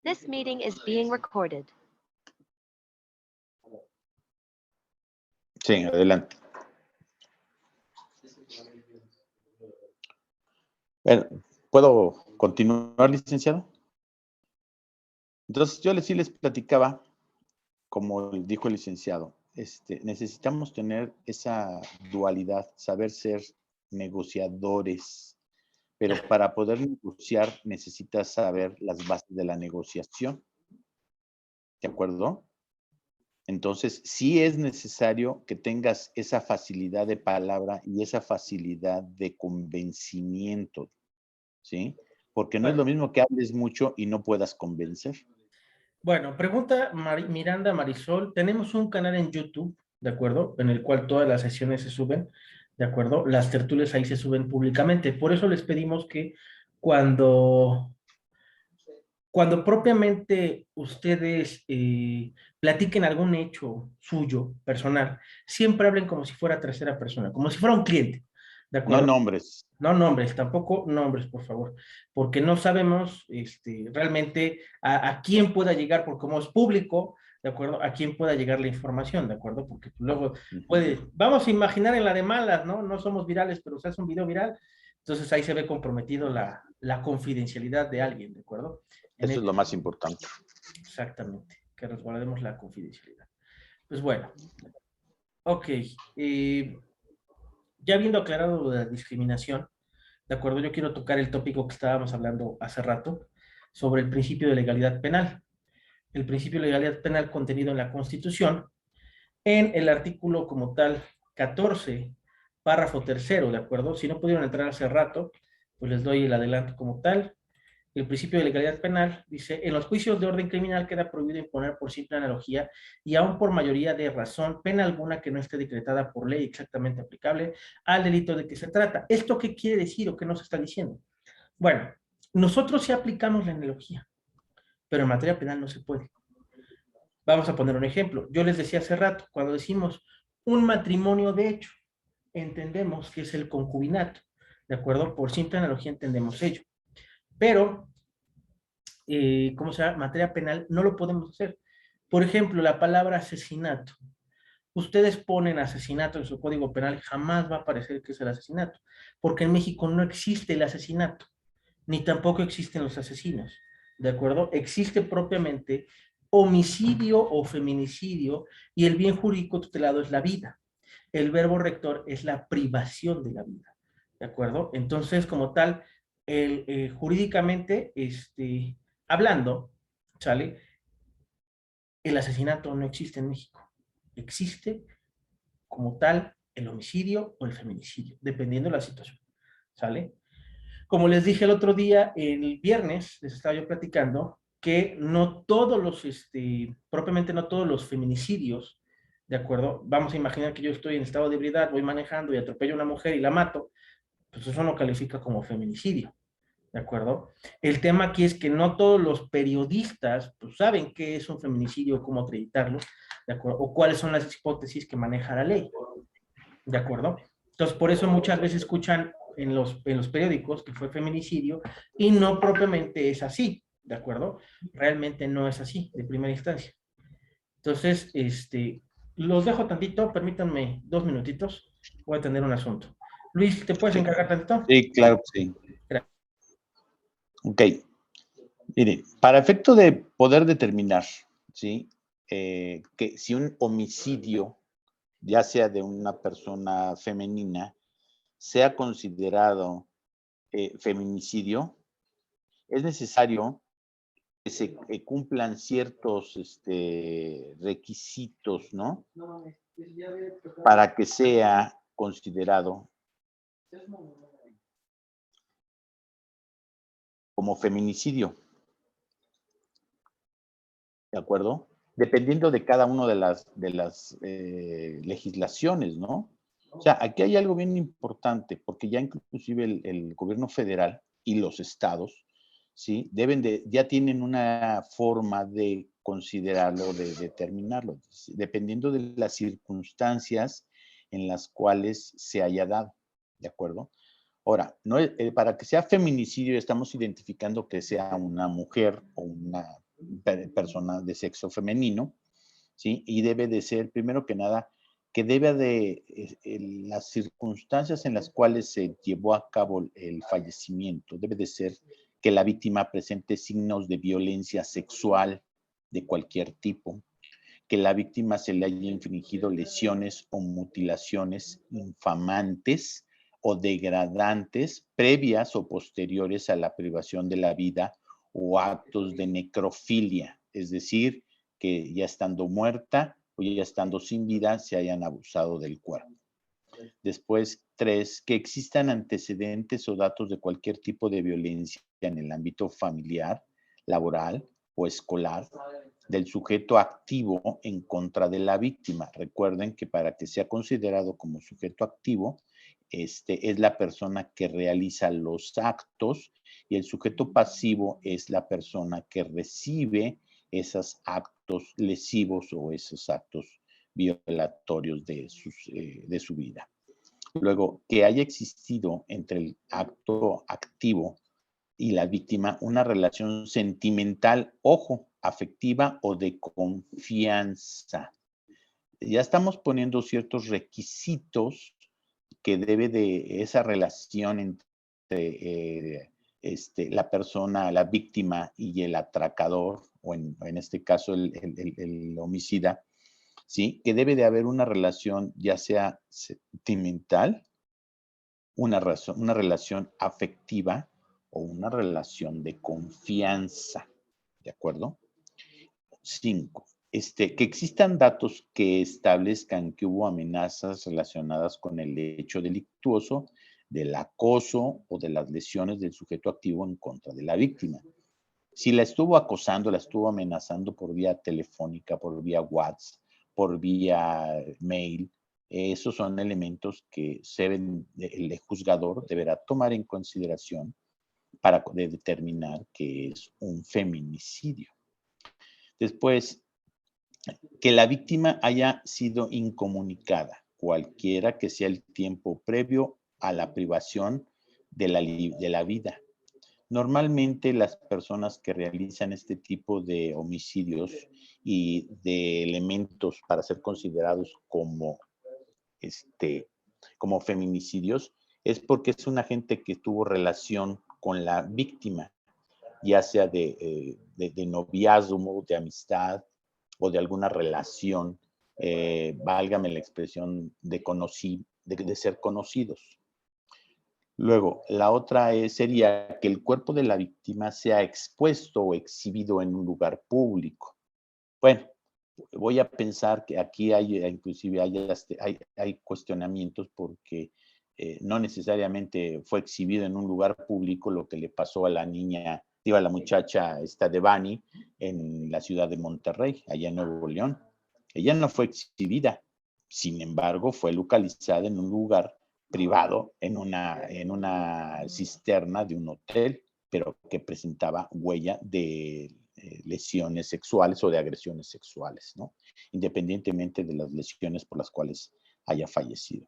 This meeting is being recorded. Sí, adelante. Bueno, ¿puedo continuar, licenciado? Entonces, sí les platicaba, como dijo el licenciado, necesitamos tener esa dualidad, saber ser negociadores, pero para poder negociar necesitas saber las bases de la negociación, ¿de acuerdo? Entonces, sí es necesario que tengas esa facilidad de palabra y esa facilidad de convencimiento, ¿sí? Porque no es lo mismo que hables mucho y no puedas convencer. Bueno, pregunta Miranda Marisol. Tenemos un canal en YouTube, ¿de acuerdo? En el cual todas las sesiones se suben, ¿de acuerdo? Las tertulias ahí se suben públicamente. Por eso les pedimos que cuando propiamente ustedes platiquen algún hecho suyo, personal, siempre hablen como si fuera tercera persona, como si fuera un cliente, ¿de acuerdo? No nombres. No nombres, tampoco nombres, por favor, porque no sabemos realmente a quién pueda llegar, porque como es público, ¿de acuerdo? A quién pueda llegar la información, ¿de acuerdo? Porque luego vamos a imaginar en la de malas, ¿no? No somos virales, pero se hace un video viral, entonces ahí se ve comprometido la confidencialidad de alguien, ¿de acuerdo? Eso es lo más importante. Exactamente, que resguardemos la confidencialidad. Pues bueno, ok, ya habiendo aclarado la discriminación, ¿de acuerdo? Yo quiero tocar el tópico que estábamos hablando hace rato sobre el principio de legalidad penal. El principio de legalidad penal contenido en la Constitución, en el artículo como tal 14, párrafo tercero, ¿de acuerdo? Si no pudieron entrar hace rato, pues les doy el adelanto como tal. El principio de legalidad penal dice: en los juicios de orden criminal queda prohibido imponer por simple analogía y aún por mayoría de razón pena alguna que no esté decretada por ley exactamente aplicable al delito de que se trata. ¿Esto qué quiere decir o qué nos está diciendo? Bueno, nosotros sí aplicamos la analogía, pero en materia penal no se puede. Vamos a poner un ejemplo. Yo les decía hace rato, cuando decimos un matrimonio de hecho, entendemos que es el concubinato, ¿de acuerdo? Por simple analogía entendemos ello. Pero, ¿cómo se llama? Materia penal no lo podemos hacer. Por ejemplo, la palabra asesinato. Ustedes ponen asesinato en su código penal, jamás va a aparecer que es el asesinato, porque en México no existe el asesinato, ni tampoco existen los asesinos, ¿de acuerdo? Existe propiamente homicidio o feminicidio, y el bien jurídico tutelado es la vida. El verbo rector es la privación de la vida, ¿de acuerdo? Entonces, como tal, jurídicamente, hablando, ¿sale? El asesinato no existe en México. Existe como tal el homicidio o el feminicidio, dependiendo de la situación, ¿sale? Como les dije el otro día, el viernes, les estaba yo platicando que no todos los, propiamente no todos los feminicidios, ¿de acuerdo? Vamos a imaginar que yo estoy en estado de ebriedad, voy manejando y atropello a una mujer y la mato, pues eso no califica como feminicidio, ¿de acuerdo? El tema aquí es que no todos los periodistas pues, saben qué es un feminicidio, cómo acreditarlo, ¿de acuerdo? O cuáles son las hipótesis que maneja la ley, ¿de acuerdo? Entonces, por eso muchas veces escuchan en los periódicos que fue feminicidio y no propiamente es así, ¿de acuerdo? Realmente no es así, de primera instancia. Entonces, los dejo tantito, permítanme 2 minutitos, voy a tener un asunto. Luis, ¿te puedes encargar tantito? Sí, claro que sí. Gracias. Ok. Mire, para efecto de poder determinar, ¿sí? Que si un homicidio, ya sea de una persona femenina, sea considerado feminicidio, es necesario que se cumplan ciertos requisitos, ¿no? Para que sea considerado como feminicidio. ¿De acuerdo? Dependiendo de cada una de las legislaciones, ¿no? O sea, aquí hay algo bien importante, porque ya inclusive el gobierno federal y los estados, ¿sí? Ya tienen una forma de considerarlo, de determinarlo, dependiendo de las circunstancias en las cuales se haya dado, ¿de acuerdo? Ahora, no, para que sea feminicidio estamos identificando que sea una mujer o una persona de sexo femenino, ¿sí? Y debe de ser, primero que nada, que debe de las circunstancias en las cuales se llevó a cabo el fallecimiento, debe de ser que la víctima presente signos de violencia sexual de cualquier tipo, que la víctima se le haya infligido lesiones o mutilaciones infamantes o degradantes previas o posteriores a la privación de la vida o actos de necrofilia, es decir, que ya estando muerta o ya estando sin vida se hayan abusado del cuerpo. Después, 3, que existan antecedentes o datos de cualquier tipo de violencia en el ámbito familiar, laboral o escolar del sujeto activo en contra de la víctima. Recuerden que para que sea considerado como sujeto activo, es la persona que realiza los actos y el sujeto pasivo es la persona que recibe esos actos lesivos o esos actos violatorios de su vida. Luego, que haya existido entre el acto activo y la víctima una relación sentimental, ojo, afectiva o de confianza. Ya estamos poniendo ciertos requisitos que debe de esa relación entre la persona, la víctima y el atracador, o en este caso el homicida, ¿sí? Que debe de haber una relación ya sea sentimental, una relación afectiva o una relación de confianza, ¿de acuerdo? 5. Que existan datos que establezcan que hubo amenazas relacionadas con el hecho delictuoso, del acoso o de las lesiones del sujeto activo en contra de la víctima. Si la estuvo acosando, la estuvo amenazando por vía telefónica, por vía WhatsApp, por vía mail, esos son elementos que el juzgador deberá tomar en consideración para determinar que es un feminicidio. Después, que la víctima haya sido incomunicada, cualquiera que sea el tiempo previo a la privación de la vida. Normalmente las personas que realizan este tipo de homicidios y de elementos para ser considerados como feminicidios es porque es una gente que tuvo relación con la víctima, ya sea de noviazgo, de amistad o de alguna relación, válgame la expresión, de ser conocidos. Luego, la otra sería que el cuerpo de la víctima sea expuesto o exhibido en un lugar público. Bueno, voy a pensar que aquí inclusive hay cuestionamientos porque no necesariamente fue exhibido en un lugar público lo que le pasó a la niña, a la muchacha Devani en la ciudad de Monterrey, allá en Nuevo León. Ella no fue exhibida, sin embargo, fue localizada en un lugar privado, en una cisterna de un hotel, pero que presentaba huella de lesiones sexuales o de agresiones sexuales, ¿no? Independientemente de las lesiones por las cuales haya fallecido.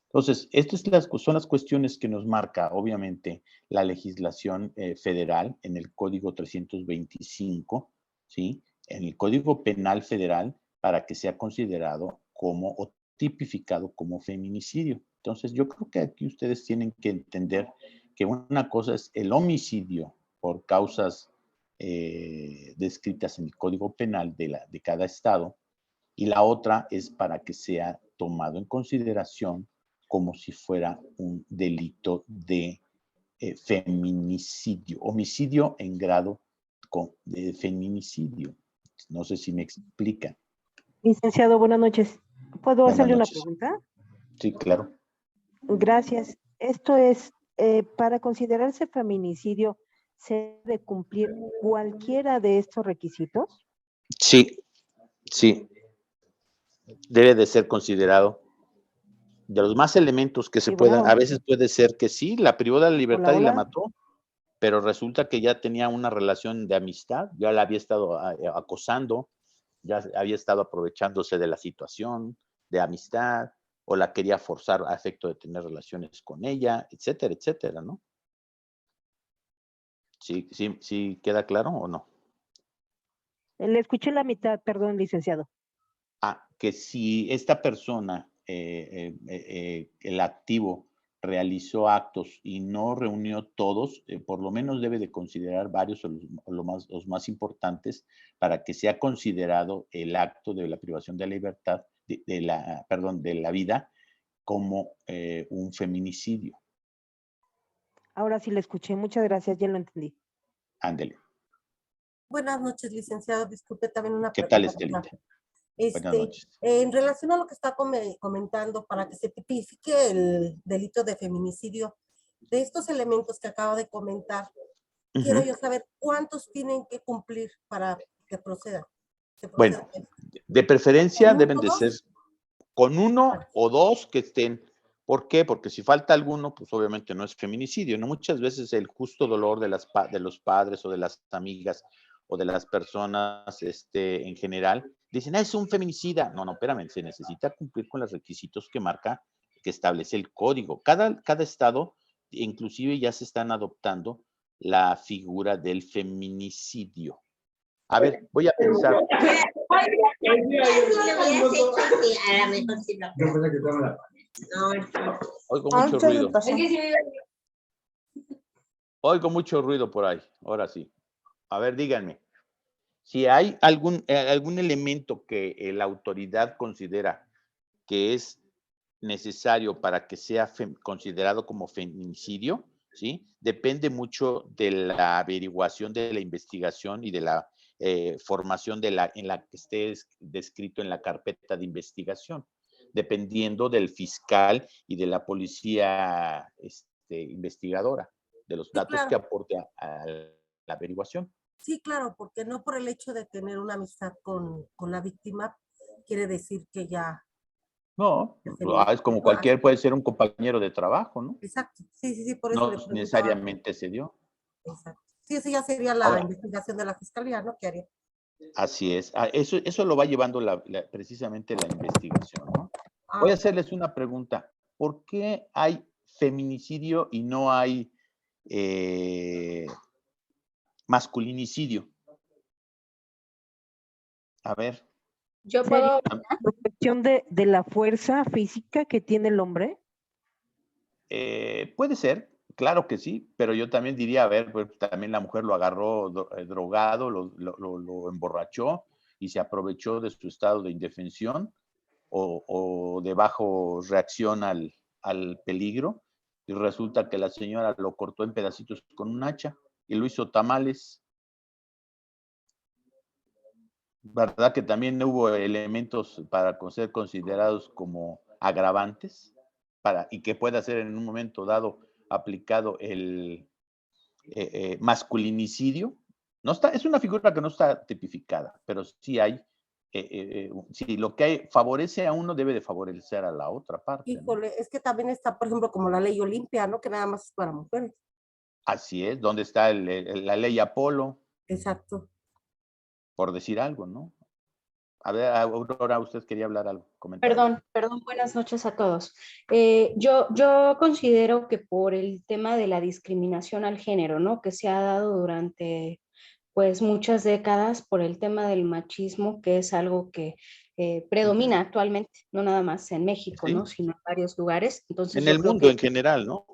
Entonces, estas son las cuestiones que nos marca, obviamente, la legislación federal en el Código 325, ¿sí? En el Código Penal Federal, para que sea considerado como o tipificado como feminicidio. Entonces, yo creo que aquí ustedes tienen que entender que una cosa es el homicidio por causas descritas en el Código Penal de cada estado, y la otra es para que sea tomado en consideración como si fuera un delito de feminicidio, homicidio en grado de feminicidio. No sé si me explica. Licenciado, buenas noches. ¿Puedo Buenas hacerle una noches. pregunta? Sí, claro. Gracias. Esto es, para considerarse feminicidio, ¿se debe cumplir cualquiera de estos requisitos? Sí, sí. Debe de ser considerado. De los más elementos que se Y puedan, bueno, a veces puede ser que sí, la privó de la libertad hola, y la hola. mató, pero resulta que ya tenía una relación de amistad, ya la había estado acosando, ya había estado aprovechándose de la situación de amistad, o la quería forzar a efecto de tener relaciones con ella, etcétera, etcétera, ¿no? ¿Sí queda claro o no? Le escuché la mitad, perdón, licenciado. Que si esta persona, el activo, realizó actos y no reunió todos, por lo menos debe de considerar varios o los más importantes para que sea considerado el acto de la privación de la libertad, de la vida, como un feminicidio. Ahora sí le escuché. Muchas gracias, ya lo entendí. Ándele. Buenas noches, licenciado. Disculpe también una ¿Qué tal, pregunta. Estelita? Buenas Este, noches. en relación a lo que está comentando, para que se tipifique el delito de feminicidio, de estos elementos que acaba de comentar, quiero yo saber cuántos tienen que cumplir para que proceda. Bueno, de preferencia ¿Con deben uno, de dos? ser con uno o dos que estén. ¿Por qué? Porque si falta alguno, pues obviamente no es feminicidio, ¿no? Muchas veces el justo dolor de los padres o de las amigas o de las personas en general dicen, es un feminicida. No, espérame, se necesita cumplir con los requisitos que establece el código. Cada estado, inclusive ya se están adoptando la figura del feminicidio. A ver, voy a pensar. Oigo mucho ruido. Oigo mucho ruido por ahí. Ahora sí. A ver, díganme. Si hay algún elemento que la autoridad considera que es necesario para que sea considerado como feminicidio, ¿sí? Depende mucho de la averiguación, de la investigación y de la formación en la que esté descrito en la carpeta de investigación, dependiendo del fiscal y de la policía investigadora, de los datos que aporte a la averiguación. Sí, claro, porque no por el hecho de tener una amistad con la víctima quiere decir que ya... No, es como puede ser un compañero de trabajo, ¿no? Exacto, sí, por eso no le preguntaba. Necesariamente se dio. Exacto. Sí, eso ya sería la investigación de la fiscalía, ¿no? ¿Qué haría? Así es. Eso lo va llevando precisamente la investigación, ¿no? Voy a hacerles una pregunta. ¿Por qué hay feminicidio y no hay masculinicidio? A ver. Yo puedo... ¿Por cuestión de la fuerza física que tiene el hombre? Puede ser, claro que sí, pero yo también diría, a ver, pues también la mujer lo agarró drogado, lo emborrachó y se aprovechó de su estado de indefensión o de bajo reacción al peligro, y resulta que la señora lo cortó en pedacitos con un hacha y lo hizo tamales. ¿Verdad que también hubo elementos para ser considerados como agravantes y que pueda ser en un momento dado aplicado el masculinicidio? No está, es una figura que no está tipificada, pero sí hay, si lo que hay favorece a uno debe de favorecer a la otra parte. Híjole, ¿no? Es que también está, por ejemplo, como la ley Olimpia, ¿no? Que nada más es para mujeres. Así es, ¿dónde está la ley Apolo? Exacto. Por decir algo, ¿no? A ver, Aurora, usted quería hablar algo, comentar. Perdón, buenas noches a todos. Yo considero que por el tema de la discriminación al género, ¿no? Que se ha dado durante pues muchas décadas por el tema del machismo, que es algo que predomina actualmente, no nada más en México, ¿Sí? ¿no? Sino en varios lugares. Entonces, en el mundo en general, ¿no?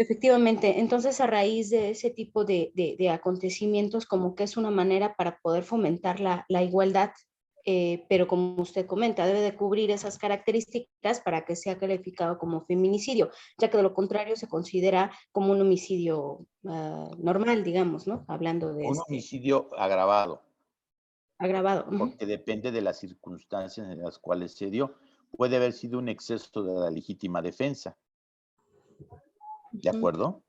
Efectivamente, entonces a raíz de ese tipo de acontecimientos, como que es una manera para poder fomentar la igualdad, pero como usted comenta, debe de cubrir esas características para que sea calificado como feminicidio, ya que de lo contrario se considera como un homicidio normal, digamos, ¿no? Hablando de un homicidio agravado. Agravado. Porque depende de las circunstancias en las cuales se dio. Puede haber sido un exceso de la legítima defensa. ¿De acuerdo?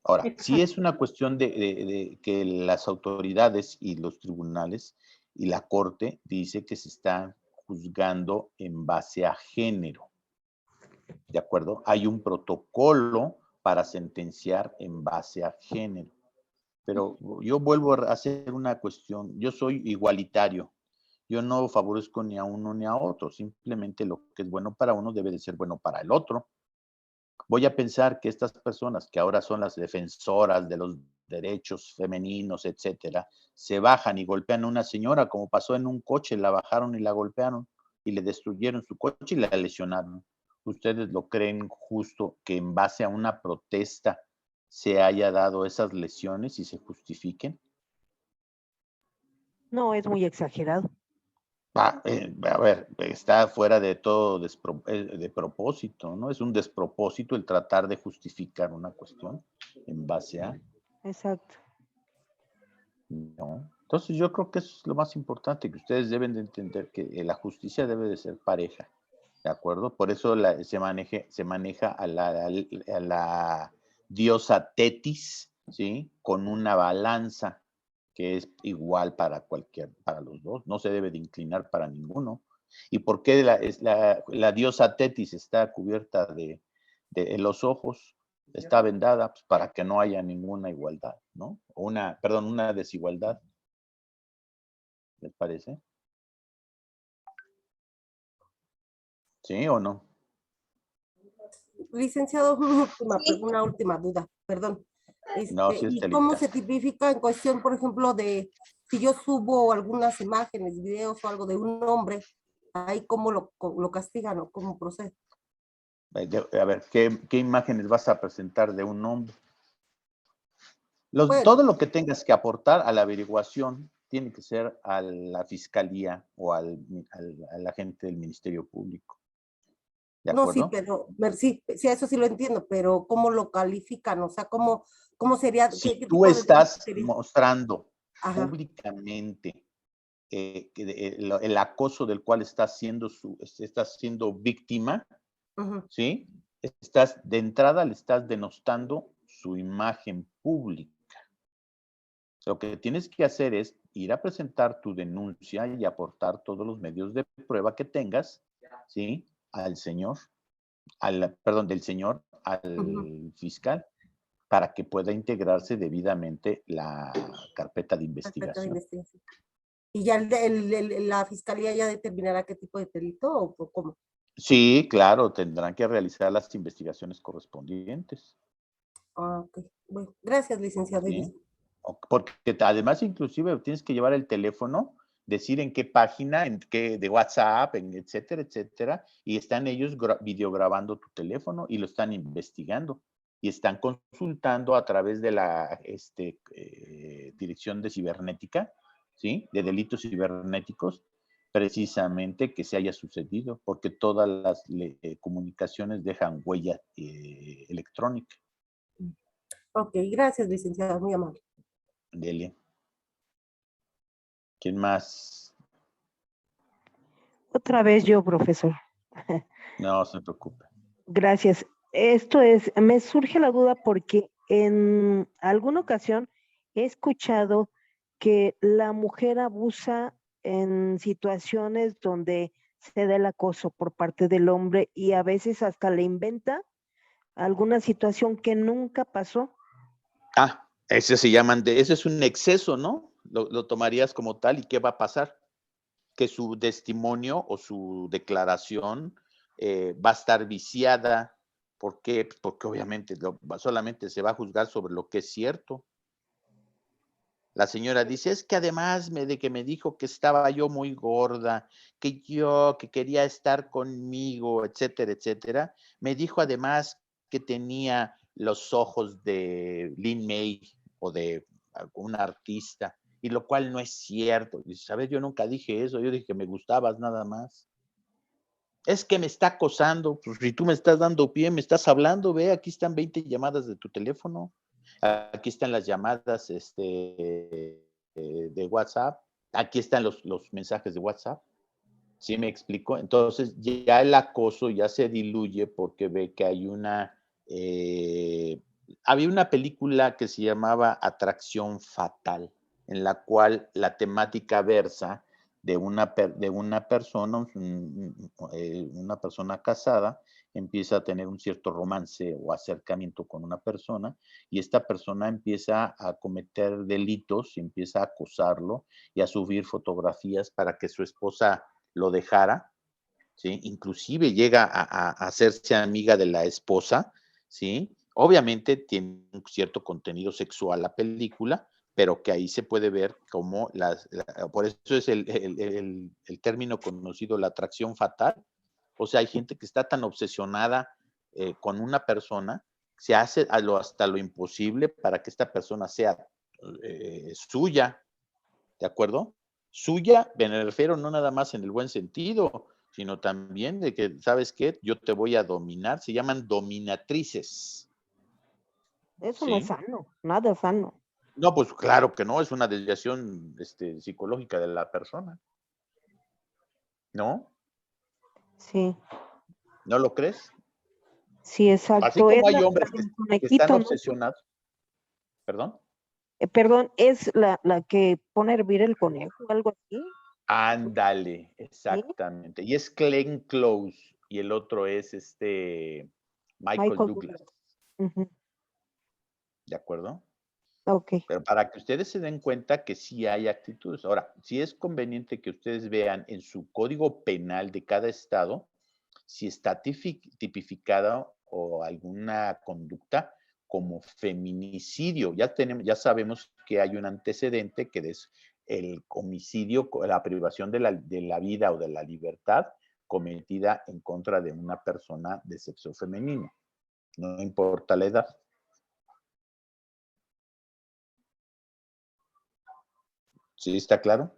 Ahora, si es una cuestión de que las autoridades y los tribunales y la corte dice que se está juzgando en base a género. ¿De acuerdo? Hay un protocolo para sentenciar en base a género. Pero yo vuelvo a hacer una cuestión. Yo soy igualitario. Yo no favorezco ni a uno ni a otro, simplemente lo que es bueno para uno debe de ser bueno para el otro. Voy a pensar que estas personas que ahora son las defensoras de los derechos femeninos, etcétera, se bajan y golpean a una señora, como pasó en un coche, la bajaron y la golpearon y le destruyeron su coche y la lesionaron. ¿Ustedes lo creen justo que en base a una protesta se haya dado esas lesiones y se justifiquen? No, es muy exagerado. A ver, está fuera de todo de propósito, ¿no? Es un despropósito el tratar de justificar una cuestión en base a, Exacto. ¿no? Entonces yo creo que eso es lo más importante, que ustedes deben de entender que la justicia debe de ser pareja, ¿de acuerdo? Por eso se maneja a la diosa Tetis, ¿sí? Con una balanza que es igual para para los dos, no se debe de inclinar para ninguno. ¿Y por qué la diosa Tetis está cubierta de los ojos? Está vendada, pues, para que no haya ninguna igualdad, ¿no? Una desigualdad, ¿les parece? ¿Sí o no? Licenciado, una última duda, perdón. No, sí, ¿Y cómo Estelita. se tipifica en cuestión, por ejemplo, de si yo subo algunas imágenes, videos o algo de un hombre, ahí cómo lo castigan o cómo procede? A ver, ¿qué imágenes vas a presentar de un hombre? Bueno, Todo lo que tengas que aportar a la averiguación tiene que ser a la fiscalía o al agente del Ministerio Público. ¿De no, sí, acuerdo? pero sí, sí, eso sí lo entiendo, pero ¿cómo lo califican? O sea, ¿cómo sería? Si ¿Qué tú tipo de delito estás sería? mostrando Ajá, públicamente el acoso del cual estás siendo víctima, ujú. ¿sí? De entrada le estás denostando su imagen pública. Lo que tienes que hacer es ir a presentar tu denuncia y aportar todos los medios de prueba que tengas, ¿sí? Del señor Ujú. al fiscal, para que pueda integrarse debidamente la carpeta de Carpeta de investigación. investigación. ¿Y ya la fiscalía ya determinará qué tipo de delito o cómo? Sí, claro, tendrán que realizar las investigaciones correspondientes, Ah, ok. Bueno, gracias, licenciado. ¿sí? Porque además inclusive tienes que llevar el teléfono, decir en qué página, de WhatsApp, etcétera, etcétera, y están ellos videograbando tu teléfono y lo están investigando y están consultando a través de la dirección de cibernética, ¿sí? De delitos cibernéticos, precisamente que se haya sucedido, porque todas las comunicaciones dejan huella electrónica. Ok, gracias, licenciado, muy amable. Dele. ¿Quién más? Otra vez yo, profesor. No se preocupe. Gracias. Me surge la duda porque en alguna ocasión he escuchado que la mujer abusa en situaciones donde se da el acoso por parte del hombre y a veces hasta le inventa alguna situación que nunca pasó. Ese es un exceso, ¿no? Lo tomarías como tal, ¿y qué va a pasar? Que su testimonio o su declaración va a estar viciada. ¿Por qué? Pues porque obviamente solamente se va a juzgar sobre lo que es cierto. La señora dice, es que además de que me dijo que estaba yo muy gorda, que quería estar conmigo, etcétera, etcétera, me dijo además que tenía los ojos de Lin May o de algún artista, y lo cual no es cierto. Dice, ¿sabes? Yo nunca dije eso, yo dije que me gustabas nada más. Es que me está acosando, pues si tú me estás dando pie, me estás hablando, ve, aquí están 20 llamadas de tu teléfono. Aquí están las llamadas de WhatsApp. Aquí están los mensajes de WhatsApp. ¿Sí me explico? Entonces ya el acoso ya se diluye porque ve que hay había una película que se llamaba Atracción Fatal, en la cual la temática versa de una persona casada, empieza a tener un cierto romance o acercamiento con una persona y esta persona empieza a cometer delitos, y empieza a acosarlo y a subir fotografías para que su esposa lo dejara, ¿sí? Inclusive llega a hacerse amiga de la esposa, ¿sí? Obviamente tiene un cierto contenido sexual la película, pero que ahí se puede ver como por eso es el término conocido, la atracción fatal. O sea, hay gente que está tan obsesionada con una persona, se hace hasta lo imposible para que esta persona sea suya, ¿de acuerdo? Suya, me refiero no nada más en el buen sentido, sino también de que, ¿sabes qué? Yo te voy a dominar, se llaman dominatrices, Eso no es ¿sí? sano, nada sano. No, pues claro que no, es una desviación psicológica de la persona, ¿no? Sí, ¿No lo crees? sí, Así exacto. Es como hay la hombres del que están conejito, ¿no? obsesionados, perdón. Perdón, es la que pone a hervir el conejo, algo así, Ándale, ¿sí? exactamente. Y es Glenn Close y el otro es Michael Michael Douglas, Douglas. Ujú. ¿de acuerdo? Ok. Pero para que ustedes se den cuenta que sí hay actitudes. Ahora, sí es conveniente que ustedes vean en su código penal de cada estado si está tipificada o alguna conducta como feminicidio. Ya sabemos que hay un antecedente que es el homicidio, la privación de la vida o de la libertad cometida en contra de una persona de sexo femenino, no importa la edad. ¿Sí está claro?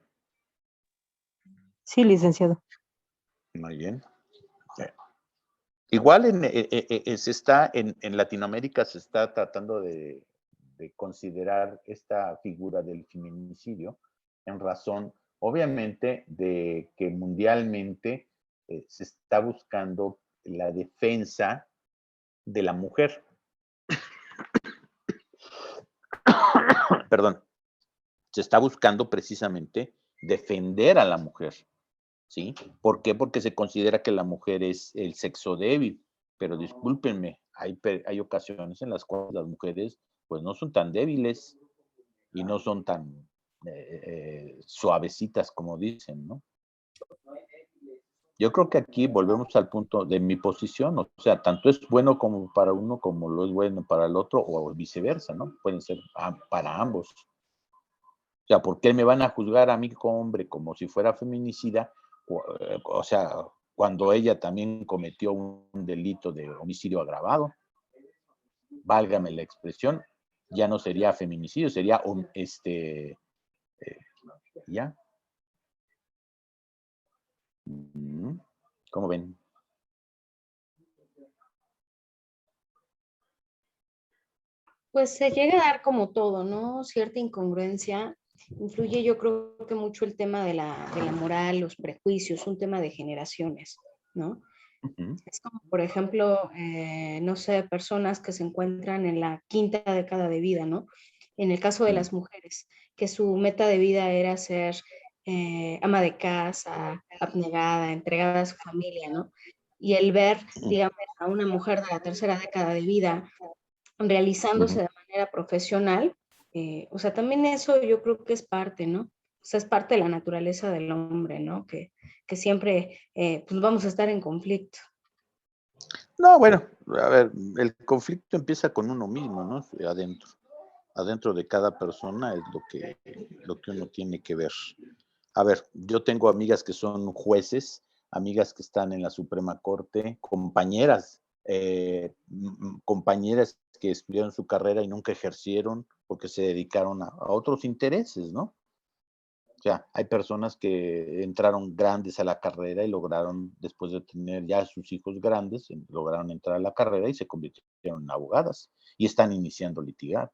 Sí, licenciado. Muy bien. Igual se está en Latinoamérica se está tratando de considerar esta figura del feminicidio en razón, obviamente, de que mundialmente se está buscando la defensa de la mujer. Perdón, se está buscando precisamente defender a la mujer, ¿sí? ¿Por qué? Porque se considera que la mujer es el sexo débil, pero discúlpenme, hay ocasiones en las cuales las mujeres pues no son tan débiles y no son tan suavecitas como dicen, ¿no? Yo creo que aquí volvemos al punto de mi posición, o sea, tanto es bueno como para uno como lo es bueno para el otro o viceversa, ¿no? Pueden ser para ambos. O sea, ¿por qué me van a juzgar a mí como hombre como si fuera feminicida? O sea, cuando ella también cometió un delito de homicidio agravado, válgame la expresión, ya no sería feminicidio, sería ya. ¿Cómo ven? Pues se llega a dar como todo, ¿no? Cierta incongruencia. Influye yo creo que mucho el tema de la moral, los prejuicios, un tema de generaciones, ¿no? Ujú, Es como, por ejemplo, no sé, personas que se encuentran en la quinta década de vida, ¿no? En el caso de sí, las mujeres, que su meta de vida era ser ama de casa, abnegada, entregada a su familia, ¿no? Y el ver, digamos, a una mujer de la tercera década de vida realizándose ujú. de manera profesional, o sea, también eso yo creo que es parte, ¿no? O sea, es parte de la naturaleza del hombre, ¿no? Que siempre pues vamos a estar en conflicto. No, bueno, a ver, el conflicto empieza con uno mismo, ¿no? Adentro. Adentro de cada persona es lo que uno tiene que ver. A ver, yo tengo amigas que son jueces, amigas que están en la Suprema Corte, compañeras, compañeras que estudiaron su carrera y nunca ejercieron porque se dedicaron a otros intereses, ¿no? O sea, hay personas que entraron grandes a la carrera y lograron, después de tener ya sus hijos grandes, lograron entrar a la carrera y se convirtieron en abogadas y están iniciando litigar.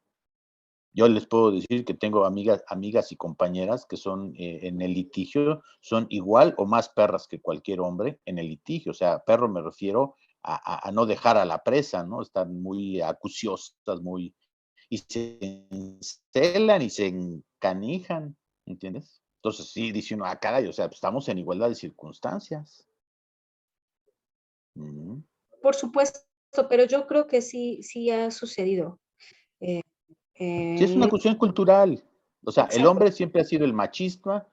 Yo les puedo decir que tengo amigas y compañeras que son en el litigio, son igual o más perras que cualquier hombre en el litigio. O sea, perro me refiero a no dejar a la presa, ¿no? Están muy acuciosas, y se encelan y se encanijan, ¿entiendes? Entonces sí, dice uno, caray, o sea, pues, estamos en igualdad de circunstancias. Ujú. por supuesto, pero yo creo que sí ha sucedido. Sí, es una cuestión cultural. O sea, el Exacto. hombre siempre ha sido el machista,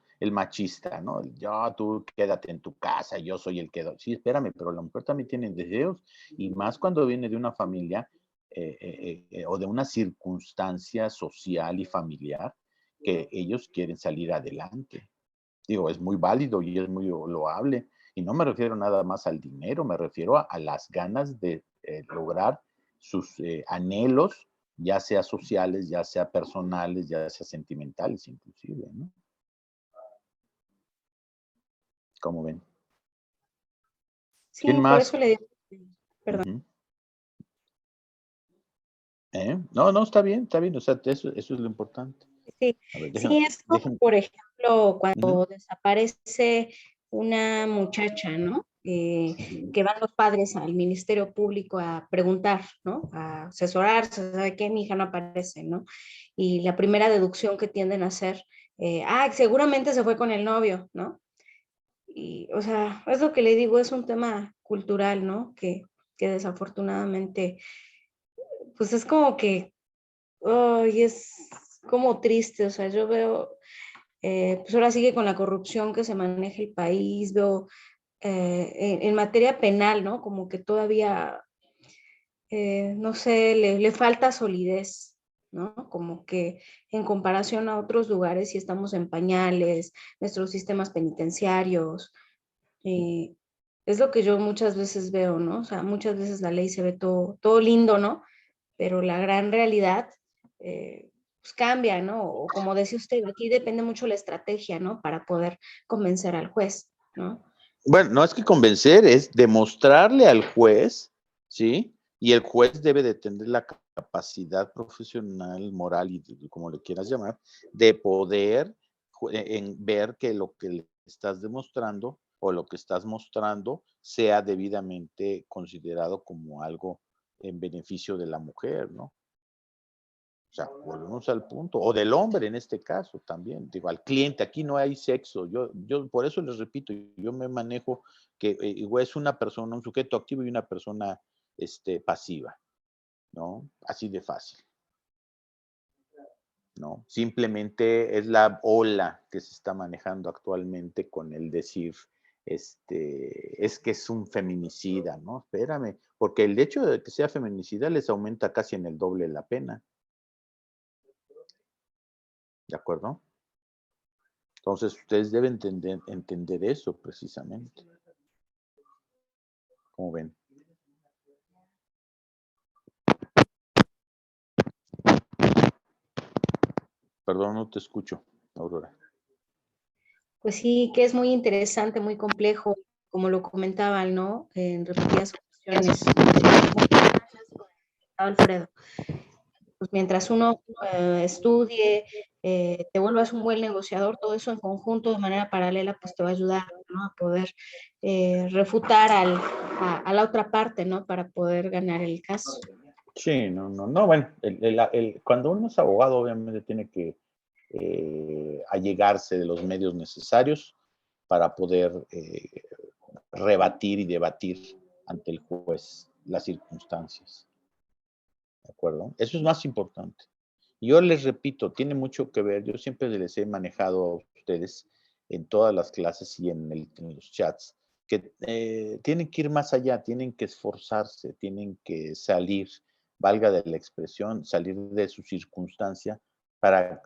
¿no? Yo, tú quédate en tu casa, yo soy el que... Sí, espérame, pero la mujer también tiene deseos, y más cuando viene de una familia o de una circunstancia social y familiar que ellos quieren salir adelante. Digo, es muy válido y es muy loable. Y no me refiero nada más al dinero, me refiero a las ganas de lograr sus anhelos, ya sea sociales, ya sea personales, ya sea sentimentales inclusive, ¿no? ¿Cómo ven? ¿Quién Sí, por eso más? le digo, perdón. Ujú. No, no, está bien, o sea, eso es lo importante. Sí, A ver, sí, es como, dejen. por ejemplo, Ujú. cuando desaparece una muchacha, ¿no? Que van los padres al Ministerio Público a preguntar, ¿no? A asesorarse, ¿sabe qué? Mi hija no aparece, ¿no? Y la primera deducción que tienden a hacer, seguramente se fue con el novio, ¿no? Y, o sea, es lo que le digo, es un tema cultural, ¿no? Que desafortunadamente, pues es como que, ay, es como triste, o sea, yo veo, pues ahora sigue con la corrupción que se maneja el país, veo en materia penal, ¿no? Como que todavía, no sé, le falta solidez, ¿no? Como que en comparación a otros lugares, si estamos en pañales, nuestros sistemas penitenciarios, eh, es lo que yo muchas veces veo, ¿no? O sea, muchas veces la ley se ve todo lindo, ¿no? Pero la gran realidad, pues cambia, ¿no? O como decía usted, aquí depende mucho la estrategia, ¿no? Para poder convencer al juez, ¿no? Bueno, no es que convencer, es demostrarle al juez, ¿sí? Y el juez debe de tener la capacidad profesional, moral y como le quieras llamar, de poder ver que lo que le estás demostrando o lo que estás mostrando sea debidamente considerado como algo en beneficio de la mujer, ¿no? O sea, volvemos al punto, o del hombre en este caso también, digo, al cliente, aquí no hay sexo, yo por eso les repito, yo me manejo que igual es una persona, un sujeto activo y una persona pasiva, ¿no? Así de fácil, ¿no? Simplemente es la ola que se está manejando actualmente con el decir, es que es un feminicida, ¿no? Espérame, porque el hecho de que sea feminicida les aumenta casi en el doble la pena, ¿de acuerdo? Entonces, ustedes deben entender eso precisamente. ¿Cómo ven? Perdón, no te escucho, Aurora. Pues sí, que es muy interesante, muy complejo, como lo comentaban, ¿no? En repetidas ocasiones. Alfredo, pues mientras uno estudie, te vuelvas un buen negociador, todo eso en conjunto, de manera paralela, pues te va a ayudar, ¿no? A poder refutar a la otra parte, ¿no? Para poder ganar el caso. Sí, no, bueno, cuando uno es abogado, obviamente tiene que allegarse de los medios necesarios para poder rebatir y debatir ante el juez las circunstancias. ¿De acuerdo? Eso es más importante. Y yo les repito, tiene mucho que ver, yo siempre les he manejado a ustedes en todas las clases y en los chats, que tienen que ir más allá, tienen que esforzarse, tienen que salir, valga de la expresión, salir de su circunstancia para,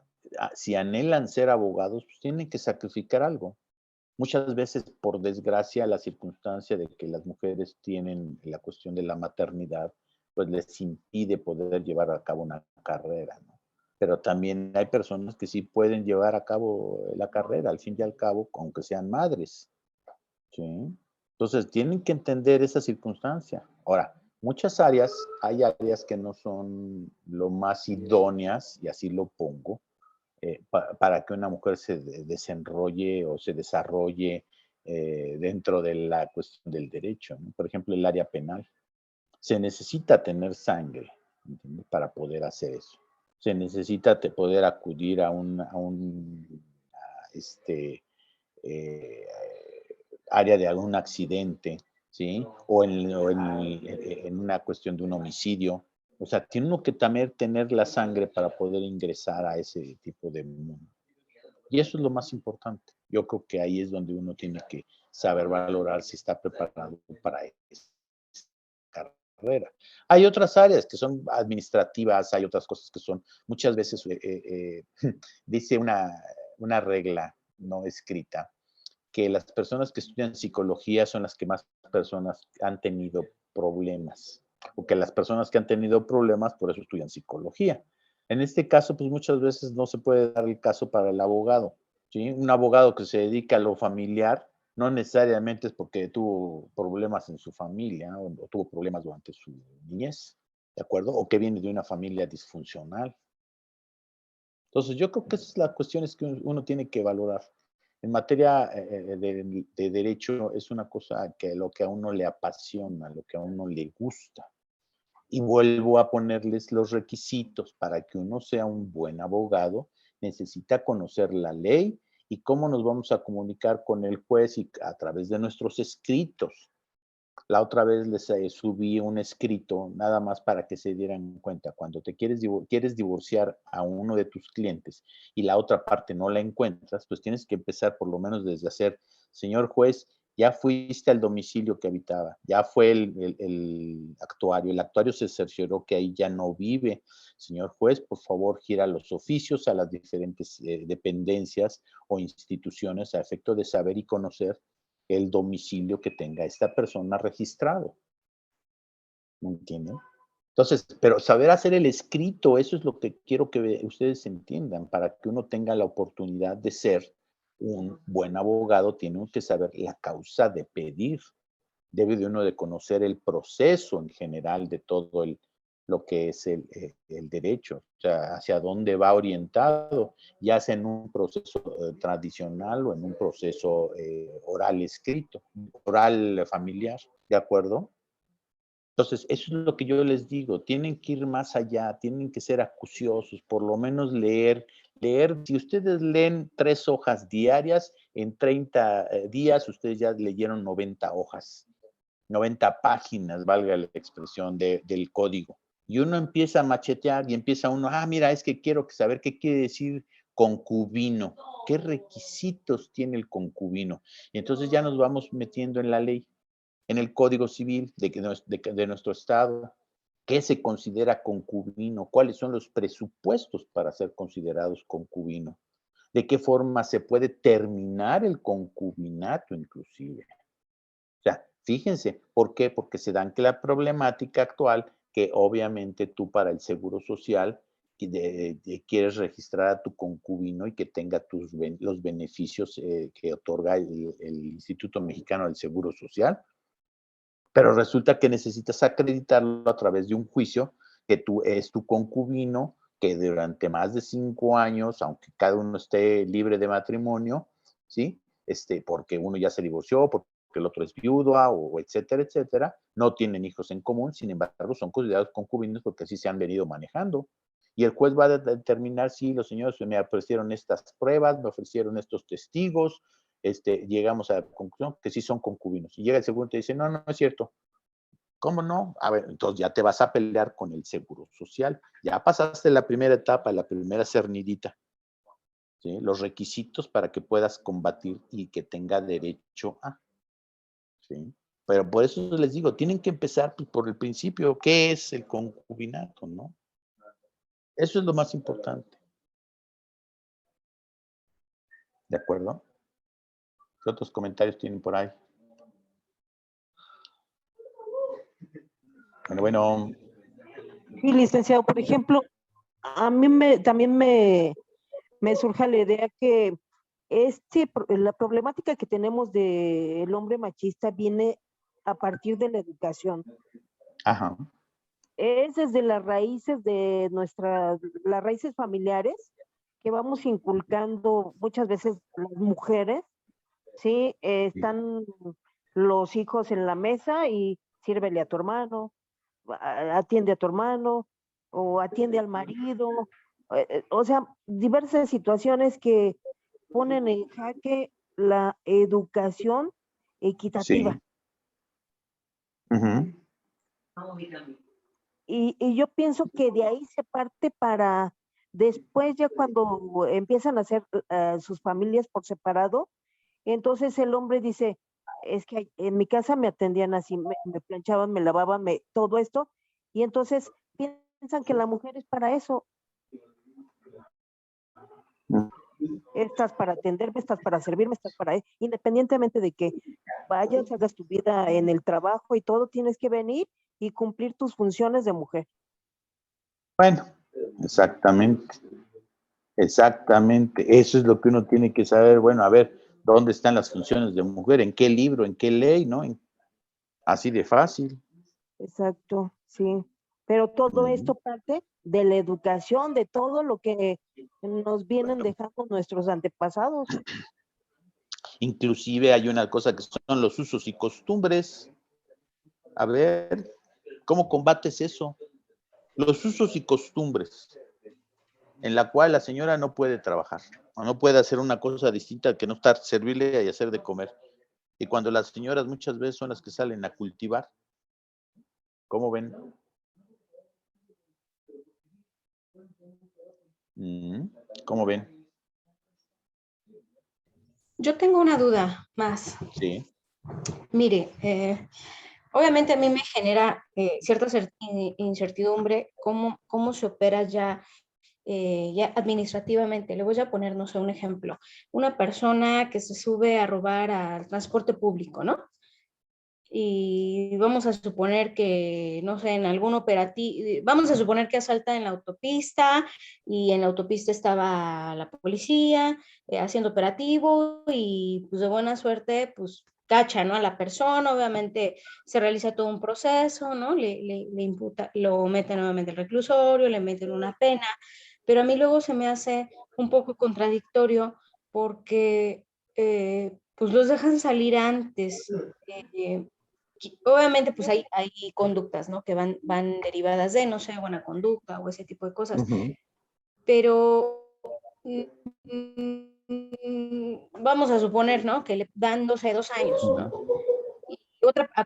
si anhelan ser abogados, pues tienen que sacrificar algo. Muchas veces, por desgracia, la circunstancia de que las mujeres tienen la cuestión de la maternidad, pues les impide poder llevar a cabo una carrera, ¿no? Pero también hay personas que sí pueden llevar a cabo la carrera, al fin y al cabo, aunque sean madres, ¿sí? Entonces, tienen que entender esa circunstancia. Ahora, hay áreas que no son lo más idóneas, y así lo pongo, para que una mujer se desenrolle o se desarrolle dentro de la cuestión del derecho, ¿no? Por ejemplo, el área penal. Se necesita tener sangre, ¿entiendes? Para poder hacer eso. Se necesita poder acudir a este, eh, área de algún accidente. ¿sí? En una cuestión de un homicidio. O sea, tiene uno que también tener la sangre para poder ingresar a ese tipo de mundo. Y eso es lo más importante. Yo creo que ahí es donde uno tiene que saber valorar si está preparado para esa carrera. Hay otras áreas que son administrativas, hay otras cosas que son, muchas veces dice una regla no escrita, que las personas que estudian psicología son las que más personas han tenido problemas, o que las personas que han tenido problemas por eso estudian psicología. En este caso, pues muchas veces no se puede dar el caso para el abogado, ¿sí? Un abogado que se dedica a lo familiar no necesariamente es porque tuvo problemas en su familia o tuvo problemas durante su niñez, ¿de acuerdo? O que viene de una familia disfuncional. Entonces, yo creo que esa es la cuestión es que uno tiene que valorar. En materia de derecho es una cosa que lo que a uno le apasiona, lo que a uno le gusta. Y vuelvo a ponerles los requisitos para que uno sea un buen abogado, necesita conocer la ley y cómo nos vamos a comunicar con el juez y a través de nuestros escritos. La otra vez les subí un escrito nada más para que se dieran cuenta. Cuando te quieres divorciar a uno de tus clientes y la otra parte no la encuentras, pues tienes que empezar por lo menos desde hacer, señor juez, ya fuiste al domicilio que habitaba, ya fue el actuario se cercioró que ahí ya no vive. Señor juez, por favor, gira los oficios a las diferentes dependencias o instituciones a efecto de saber y conocer el domicilio que tenga esta persona registrado. ¿Me entienden? Entonces, pero saber hacer el escrito, eso es lo que quiero que ustedes entiendan, para que uno tenga la oportunidad de ser un buen abogado, tiene uno que saber la causa de pedir. Debe de uno de conocer el proceso en general de todo lo que es el derecho, o sea, hacia dónde va orientado, ya sea en un proceso tradicional o en un proceso oral escrito, oral familiar, ¿de acuerdo? Entonces, eso es lo que yo les digo, tienen que ir más allá, tienen que ser acuciosos, por lo menos leer, si ustedes leen 3 hojas diarias, en 30 días ustedes ya leyeron 90 hojas. 90 páginas, valga la expresión, del código. Y uno empieza a machetear y empieza uno, mira, es que quiero saber qué quiere decir concubino, qué requisitos tiene el concubino. Y entonces ya nos vamos metiendo en la ley, en el Código Civil de nuestro estado, qué se considera concubino, cuáles son los presupuestos para ser considerados concubino, de qué forma se puede terminar el concubinato inclusive. O sea, fíjense, ¿por qué? Porque se dan que la problemática actual, que obviamente tú para el Seguro Social quieres registrar a tu concubino y que tenga los beneficios que otorga el Instituto Mexicano del Seguro Social, pero resulta que necesitas acreditarlo a través de un juicio que tú es tu concubino, que durante más de 5 años, aunque cada uno esté libre de matrimonio, ¿sí? Porque uno ya se divorció, porque el otro es viuda, o etcétera, etcétera, no tienen hijos en común, sin embargo, son considerados concubinos porque así se han venido manejando. Y el juez va a determinar si los señores me ofrecieron estas pruebas, me ofrecieron estos testigos, llegamos a la conclusión que sí son concubinos. Y llega el segundo y te dice, no, no es cierto. ¿Cómo no? A ver, entonces ya te vas a pelear con el Seguro Social. Ya pasaste la primera etapa, la primera cernidita. ¿Sí? Los requisitos para que puedas combatir y que tenga derecho a. ¿Sí? Pero por eso les digo, tienen que empezar por el principio. ¿Qué es el concubinato, no? Eso es lo más importante. ¿De acuerdo? ¿Qué otros comentarios tienen por ahí? Bueno. Sí, licenciado, por ejemplo, a mí también me surge la idea que la problemática que tenemos del hombre machista viene a partir de la educación. Ajá. Es desde las raíces de las raíces familiares que vamos inculcando muchas veces las mujeres, ¿sí? Están los hijos en la mesa y sírvele a tu hermano, atiende a tu hermano o atiende al marido, o sea, diversas situaciones que ponen en jaque la educación equitativa. Sí. Ujú. Y yo pienso que de ahí se parte para después, ya cuando empiezan a hacer sus familias por separado, entonces el hombre dice, es que en mi casa me atendían así, me planchaban, me lavaban, todo esto, y entonces piensan que la mujer es para eso. Estás para atenderme, estás para servirme, estás para... Independientemente de que vayas, hagas tu vida en el trabajo y todo, tienes que venir y cumplir tus funciones de mujer. Bueno, exactamente. Exactamente. Eso es lo que uno tiene que saber. Bueno, a ver, ¿dónde están las funciones de mujer? ¿En qué libro? ¿En qué ley? ¿No? Así de fácil. Exacto, sí. Pero todo esto parte de la educación, de todo lo que nos vienen dejando nuestros antepasados. Inclusive hay una cosa que son los usos y costumbres. A ver, ¿cómo combates eso? Los usos y costumbres, en la cual la señora no puede trabajar, o no puede hacer una cosa distinta que no estar servirle y hacer de comer. Y cuando las señoras muchas veces son las que salen a cultivar, ¿cómo ven? ¿Cómo ven? Yo tengo una duda más. Sí. Mire, obviamente a mí me genera cierta incertidumbre cómo se opera ya administrativamente. Le voy a poner, no sé, un ejemplo. Una persona que se sube a robar al transporte público, ¿no? Y vamos a suponer que, no sé, en algún operativo, vamos a suponer que asalta en la autopista y en la autopista estaba la policía haciendo operativo y pues de buena suerte, pues cacha, ¿no? A la persona, obviamente se realiza todo un proceso, ¿no? Le imputa, lo mete nuevamente al reclusorio, le meten una pena, pero a mí luego se me hace un poco contradictorio porque pues los dejan salir antes. Obviamente, pues hay conductas, ¿no? Que van derivadas de, no sé, buena conducta o ese tipo de cosas. Pero vamos a suponer, ¿no? Que le dan, no sé, 2 años, ¿no? Y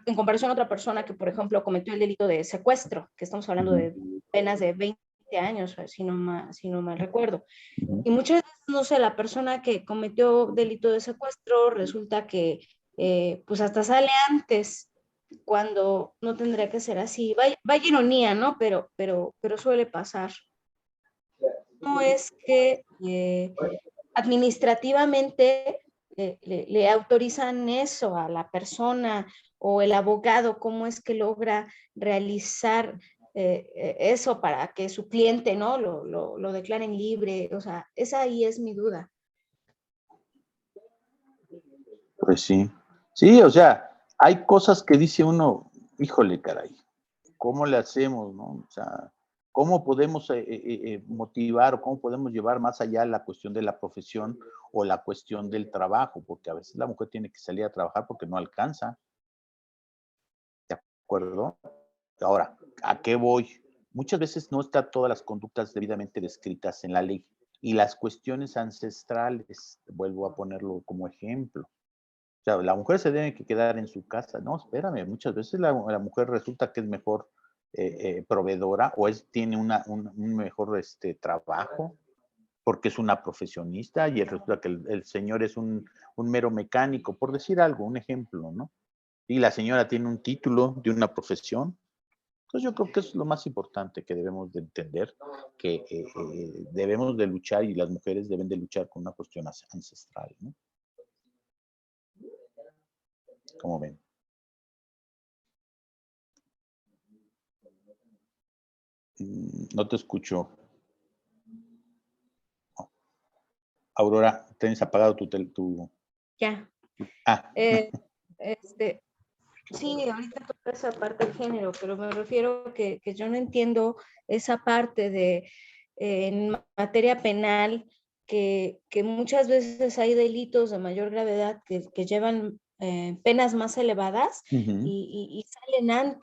en comparación a otra persona que, por ejemplo, cometió el delito de secuestro, que estamos hablando de penas de 20 años, si no mal recuerdo. Y muchas veces, no sé, la persona que cometió delito de secuestro resulta que pues hasta sale antes, cuando no tendría que ser así. Vaya ironía, ¿no? Pero suele pasar. No es que administrativamente le autorizan eso a la persona o el abogado, cómo es que logra realizar eso para que su cliente, ¿no? Lo declaren libre. O sea, esa ahí es mi duda. Pues sí. Sí, o sea, hay cosas que dice uno, híjole, caray, ¿cómo le hacemos, no? O sea, ¿cómo podemos motivar o cómo podemos llevar más allá la cuestión de la profesión o la cuestión del trabajo? Porque a veces la mujer tiene que salir a trabajar porque no alcanza, ¿de acuerdo? Ahora, ¿a qué voy? Muchas veces no están todas las conductas debidamente descritas en la ley y las cuestiones ancestrales, vuelvo a ponerlo como ejemplo. O sea, la mujer se tiene que quedar en su casa. No, espérame, muchas veces la mujer resulta que es mejor proveedora o tiene un mejor trabajo porque es una profesionista y resulta que el señor es un mero mecánico, por decir algo, un ejemplo, ¿no? Y la señora tiene un título de una profesión. Entonces yo creo que eso es lo más importante que debemos de entender, que debemos de luchar y las mujeres deben de luchar con una cuestión ancestral, ¿no? ¿Cómo ven? No te escucho. Aurora, ¿tienes apagado tu... Ya. Ah. Sí, ahorita toca esa parte del género, pero me refiero que yo no entiendo esa parte de, en materia penal, que muchas veces hay delitos de mayor gravedad que llevan penas más elevadas y salen antes.